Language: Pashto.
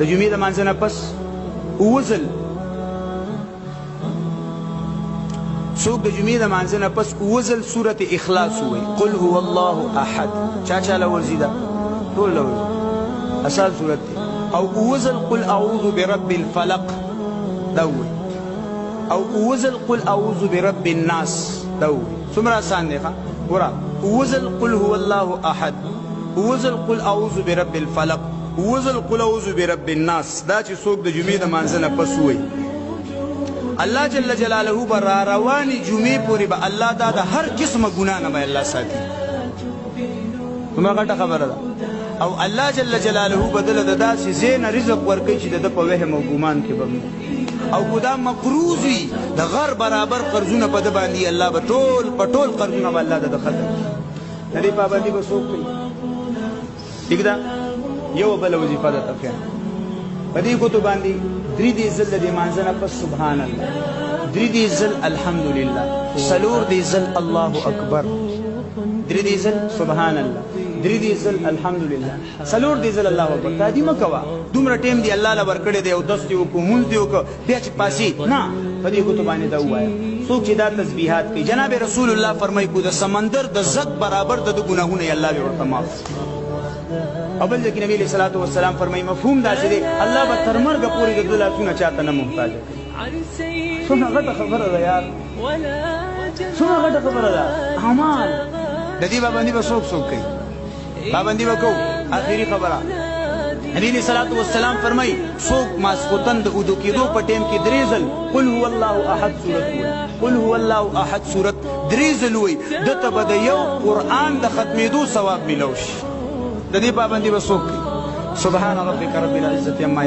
د جمعې د مانځه نه پس اوزل څوک د جمعې د مانځه نه پس اوزل سورة اخلاص ووایي قل هو الله احد چا له ورځي ده ټول له ورځي اصل صورت دی او اوزل قل اعوذ برب الفلق دا ووایي او اوزل قل اعوذ برب الناس دا ووایي څومره آسان دی ښه ګوره اوزل قل هو الله احد اوزل قل اعوذ برب الفلق اوزل قل اعوذ برب الناس دا چې څوک د جمعې د مانځه نه پس ووایي الله جل جلاله به را روانې جمعې پورې به الله دا د هر قسمه ګناه نه به الله ساتي کومه غټه خبره ده او الله جل جلاله بدله د داسې ځای نه رزق ورکوي چې د ده په وهم او ګمان کې به او که دا مقروض وي د غر برابر قرضونه په ده باندې الله به په ټول قرضونه به الله د ده ختم د دې پابندي به څوک کوي ټیک ده یو بله وظیفه ده تفیان په دې ګوتو باندې درې دې ځل د دې مانځه نه پس سبحان الله درې دې ځل الحمدلله څلور دې ځل الله اکبر درې دې ځل سبحان الله درې دې ځل الحمدلله څلور دې ځل الله اکبر دا دې مه کوه دومره ټیم دې الله له ورکړی دی او دس دې وکړو مونځ دې وکړو بیا چې پاسې نه په دې ګوتو باندې دا ووایه څوک چې دا تسبیحات کوي جناب رسول الله فرمایي کو د سمندر د زګ برابر د ده ګناهونه یې الله به ورته معاف او بل ځای کې نبي علیه الصلاة والسلام فرمایي مفهوم داسې دی الله به تر مرګه پورې د ده لاسونه چاته نه محتاجه کوي څومره غټه خبره ده یار څومره غټه خبره ده اعمال د دې پابندي به څوک کوي پابندي به کوو آخري خبره نبی علیه الصلاة والسلام فرمایي څوک ماسخوتن د اودو کېدو په ټیم کې درې ځل قل هو الله احد صورت ووایي قل هو الله احد صورت درې ځل ووایي ده ته به د یو قرآن د ختمېدو ثواب میلاو شي د دې پابندي به څوک کوي سبحان ربک رب العزة عما